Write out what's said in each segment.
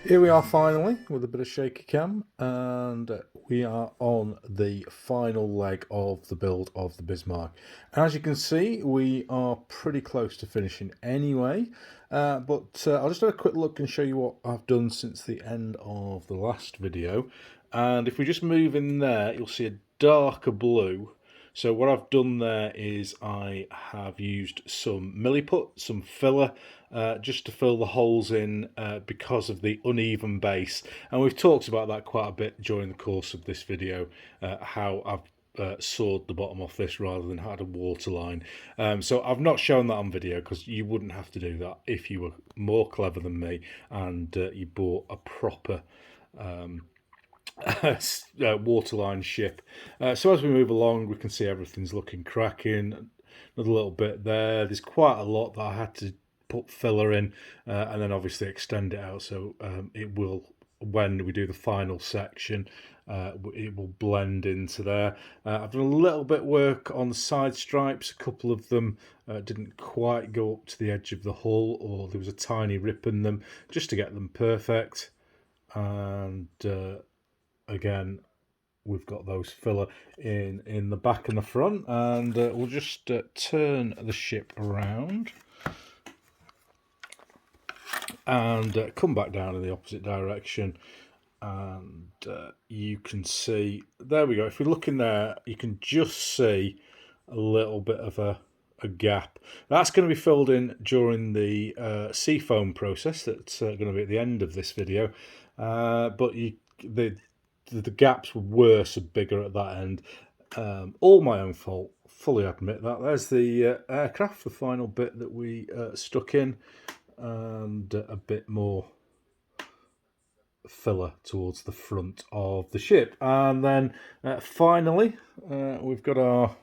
Here we are finally with a bit of shaky cam, and we are on the final leg of the build of the Bismarck. As you can see, we are pretty close to finishing anyway, but I'll just have a quick look and show you what I've done since the end of the last video. And if we just move in there, you'll see a darker blue. So what I've done there is I have used some milliput, some filler, just to fill the holes in because of the uneven base. And we've talked about that quite a bit during the course of this video, how I've sawed the bottom off this rather than had a waterline. So I've not shown that on video because you wouldn't have to do that if you were more clever than me and you bought a proper waterline ship. So as we move along, we can see everything's looking cracking. Another little bit there. There's quite a lot that I had to put filler in, and then obviously extend it out so it will, when we do the final section, it will blend into there. I've done a little bit of work on the side stripes. A couple of them didn't quite go up to the edge of the hull, or there was a tiny rip in them, just to get them perfect. And again, we've got those filler in the back and the front, and we'll just turn the ship around and come back down in the opposite direction, and you can see, there we go. If we look in there, you can just see a little bit of a gap. That's going to be filled in during the sea foam process that's going to be at the end of this video, but the gaps were worse and bigger at that end. All my own fault, fully admit that. There's the aircraft, the final bit that we stuck in, and a bit more filler towards the front of the ship. And then finally, we've got our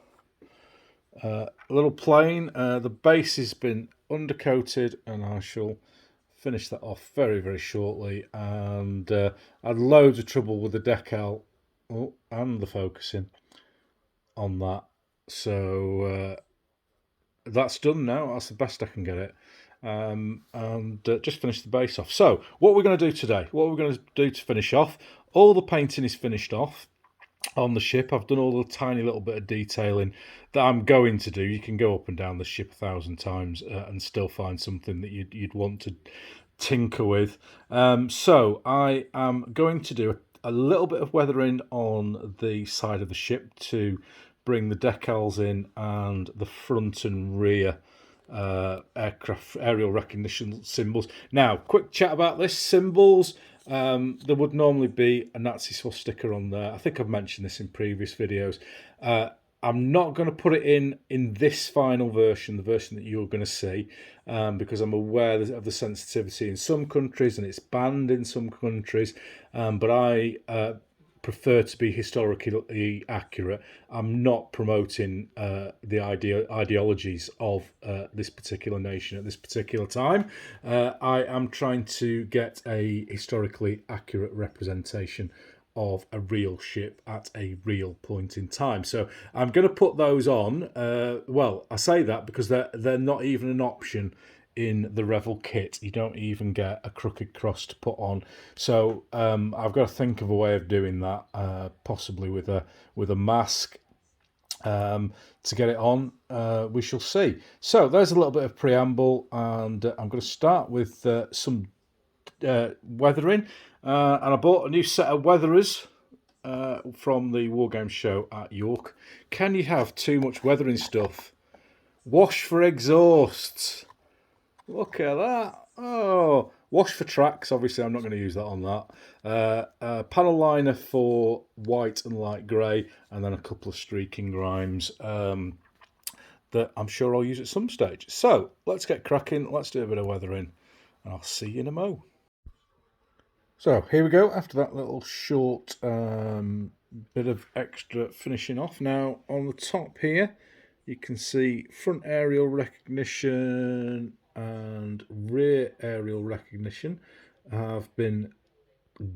little plane. The base has been undercoated, and I shall finish that off very, very shortly. And I had loads of trouble with the decal and the focusing on that. So that's done now. That's the best I can get it. And just finish the base off. So what we're going to do today, what we're going to do to finish off, all the painting is finished off on the ship. I've done all the tiny little bit of detailing that I'm going to do. You can go up and down the ship 1,000 times and still find something that you'd want to tinker with. So I am going to do a little bit of weathering on the side of the ship to bring the decals in, and the front and rear aircraft aerial recognition symbols. Now, quick chat about this. Symbols. There would normally be a Nazi swastika on there. I think I've mentioned this in previous videos. I'm not going to put it in this final version, the version that you're going to see, because I'm aware of the sensitivity in some countries and it's banned in some countries. But I prefer to be historically accurate. I'm not promoting the ideologies of this particular nation at this particular time. I am trying to get a historically accurate representation of a real ship at a real point in time. So I'm going to put those on. Well, I say that because they're not even an option in the Revel kit. You don't even get a crooked cross to put on. So I've got to think of a way of doing that, possibly with a mask to get it on. We shall see. So there's a little bit of preamble, and I'm going to start with some weathering. And I bought a new set of weatherers from the Wargame show at York. Can you have too much weathering stuff? Wash for exhausts. Look at that. Oh, wash for tracks. Obviously, I'm not going to use that on that. Panel liner for white and light grey, and then a couple of streaking grimes that I'm sure I'll use at some stage. So let's get cracking. Let's do a bit of weathering, and I'll see you in a mo. So here we go, after that little short bit of extra finishing off. Now on the top here, you can see front aerial recognition and rear aerial recognition have been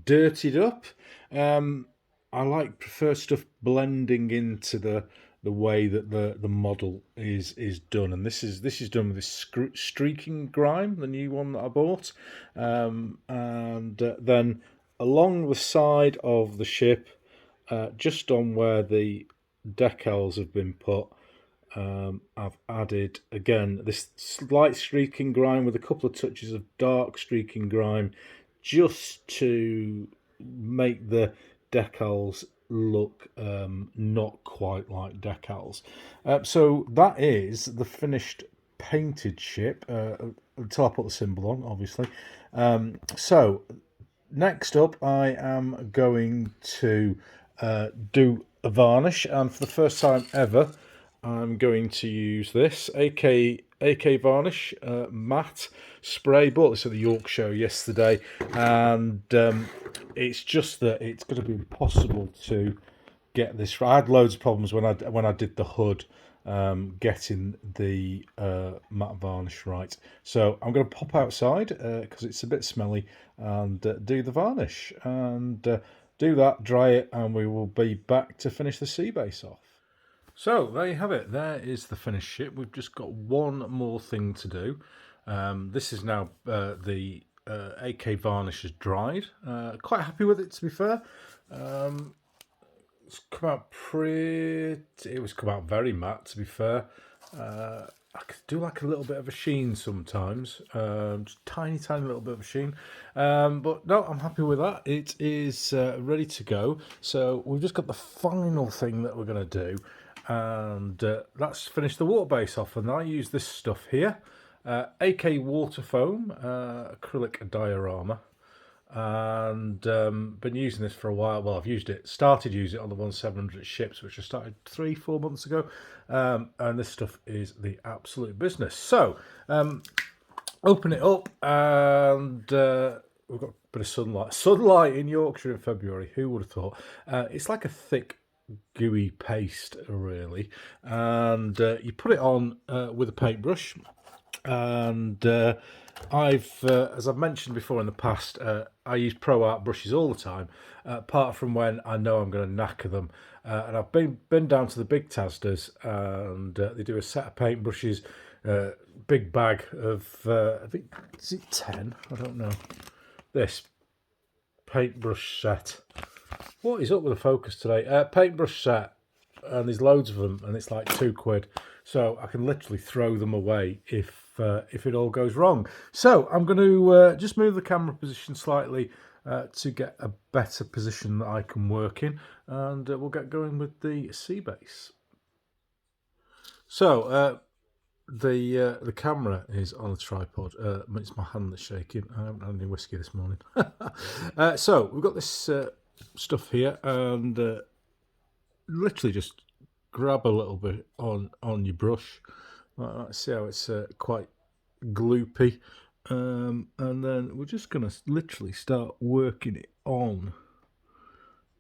dirtied up. I prefer stuff blending into the the way that the model is done. And this is done with this streaking grime, the new one that I bought, and then along the side of the ship, just on where the decals have been put, I've added again this slight streaking grime with a couple of touches of dark streaking grime, just to make the decals look not quite like decals. So that is the finished painted ship, until I put the symbol on, obviously. So next up, I am going to do a varnish, and for the first time ever, I'm going to use this AK varnish matte spray. Bought this at the Yorkshire yesterday, and it's just that it's going to be impossible to get this right. I had loads of problems when I did the hood, getting the matte varnish right. So I'm going to pop outside because it's a bit smelly, and do the varnish, and do that, dry it, and we will be back to finish the sea base off. So there you have it. There is the finished ship. We've just got one more thing to do. This is now the AK varnish has dried. Quite happy with it, to be fair. It's come out it was come out very matte, to be fair. I could do like a little bit of a sheen sometimes, just tiny little bit of a sheen. But no, I'm happy with that. It is ready to go. So we've just got the final thing that we're going to do, and that's finish the water base off. And I use this stuff here, AK water foam, acrylic diorama. And been using this for a while. Well, I've started using it on the 1700 ships, which I started 3-4 months ago, and this stuff is the absolute business. So open it up, and we've got a bit of sunlight in Yorkshire in February. Who would have thought? It's like a thick gooey paste, really, and you put it on with a paintbrush. And as I've mentioned before in the past, I use Pro Art brushes all the time, apart from when I know I'm going to knacker them. And I've been down to the big Tasdas, and they do a set of paintbrushes, big bag of, I think, is it 10? I don't know. This paintbrush set. What is up with the focus today? Paintbrush set, and there's loads of them, and it's like £2. So I can literally throw them away if it all goes wrong. So I'm going to just move the camera position slightly to get a better position that I can work in, and we'll get going with the sea base. So the camera is on a tripod. It's my hand that's shaking. I haven't had any whiskey this morning. So we've got this stuff here, and literally just grab a little bit on your brush. Let's see how it's quite gloopy, and then we're just going to literally start working it on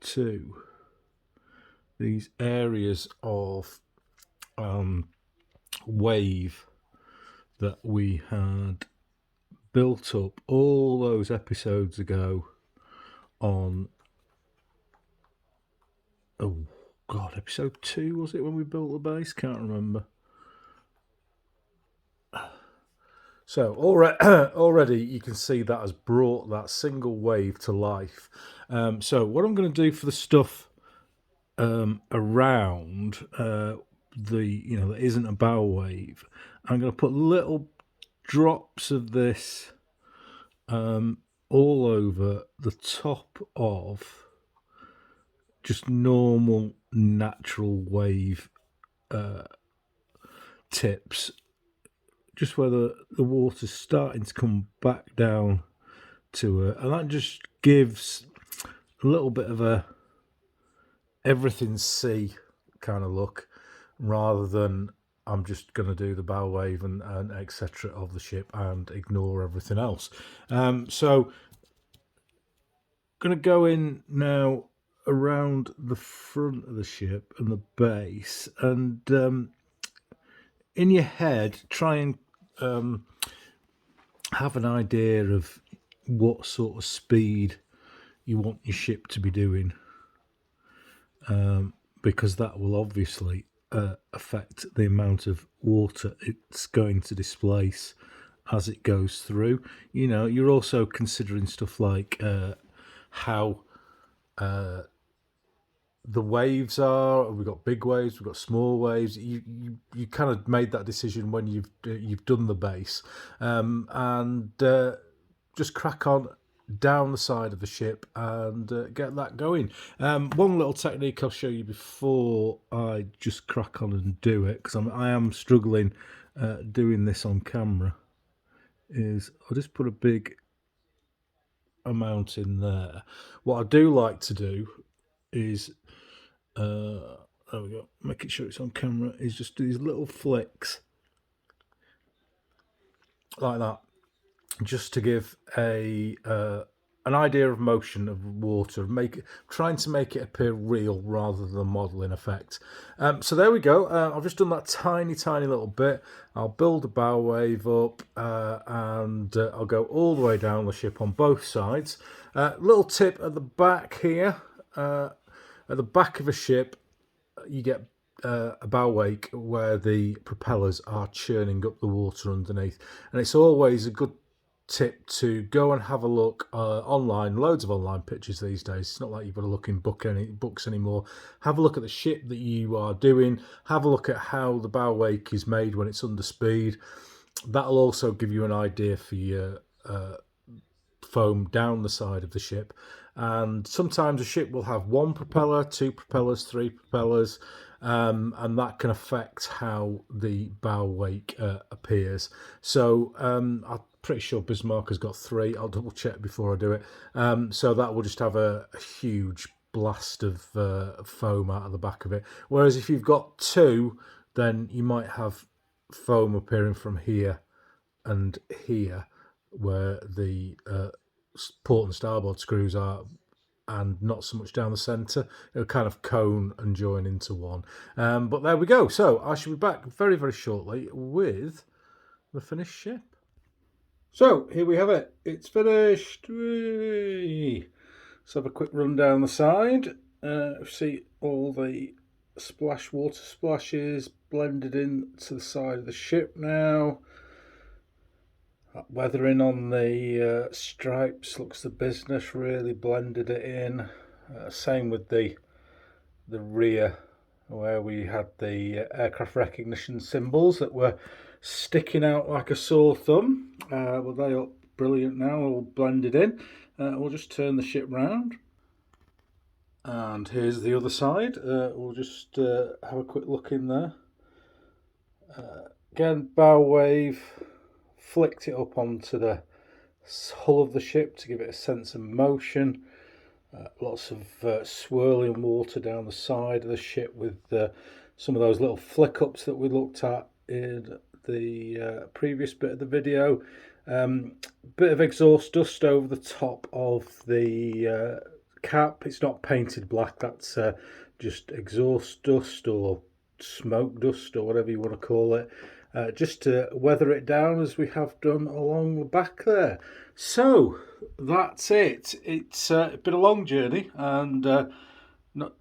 to these areas of wave that we had built up all those episodes ago on, oh god, episode 2 was it, when we built the base? Can't remember. So already you can see that has brought that single wave to life. So what I'm going to do for the stuff around that isn't a bow wave, I'm going to put little drops of this all over the top of just normal natural wave tips, just where the water's starting to come back down to it, and that just gives a little bit of a everything sea kind of look, rather than I'm just going to do the bow wave and etc. of the ship and ignore everything else. So going to go in now around the front of the ship and the base, and in your head try and have an idea of what sort of speed you want your ship to be doing, because that will obviously affect the amount of water it's going to displace as it goes through. You know, you're also considering stuff like how the waves are. We've got big waves, we've got small waves. You kind of made that decision when you've done the base, and just crack on down the side of the ship and get that going. One little technique I'll show you before I just crack on and do it, because I am struggling doing this on camera, is I'll just put a big amount in there. What I do like to do is there we go, making sure it's on camera, is just do these little flicks like that, just to give an idea of motion of water, trying to make it appear real rather than modelling effect. So there we go. I've just done that tiny little bit. I'll build a bow wave up and I'll go all the way down the ship on both sides. Little tip at the back here, at the back of a ship, you get a bow wake where the propellers are churning up the water underneath, and it's always a good tip to go and have a look online. Loads of online pictures these days. It's not like you've got to look in books anymore. Have a look at the ship that you are doing. Have a look at how the bow wake is made when it's under speed. That'll also give you an idea for your foam down the side of the ship. And sometimes a ship will have one propeller, two propellers, three propellers, and that can affect how the bow wake appears. So I'm pretty sure Bismarck has got three. I'll double check before I do it. So that will just have a huge blast of foam out of the back of it. Whereas if you've got two, then you might have foam appearing from here and here, where the port and starboard screws are, and not so much down the centre. It'll kind of cone and join into one. But there we go. So I shall be back very shortly with the finished ship. So here we have it. It's finished. Whee! Let's have a quick run down the side. See all the water splashes blended in to the side of the ship now. That weathering on the stripes looks the business, really blended it in. Same with the rear, where we had the aircraft recognition symbols that were sticking out like a sore thumb. Well, they look brilliant now, all blended in. We'll just turn the ship round. And here's the other side. We'll just have a quick look in there. Again, bow wave. Flicked it up onto the hull of the ship to give it a sense of motion. Lots of swirling water down the side of the ship with some of those little flick ups that we looked at in the previous bit of the video. Bit of exhaust dust over the top of the cap. It's not painted black, that's just exhaust dust or smoke dust or whatever you want to call it. Just to weather it down as we have done along the back there. So that's it. It's been a long journey, and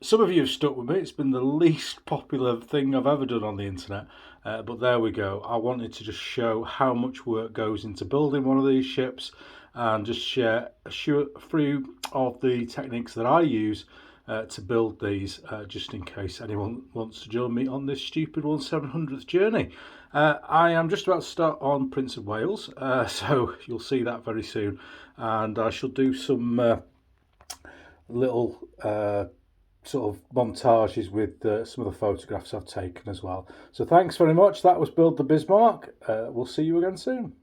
some of you have stuck with me. It's been the least popular thing I've ever done on the internet, but there we go. I wanted to just show how much work goes into building one of these ships, and just share a few of the techniques that I use to build these, just in case anyone wants to join me on this stupid 1/700th journey. I am just about to start on Prince of Wales, so you'll see that very soon, and I shall do some little sort of montages with some of the photographs I've taken as well. So thanks very much. That was Build the Bismarck. We'll see you again soon.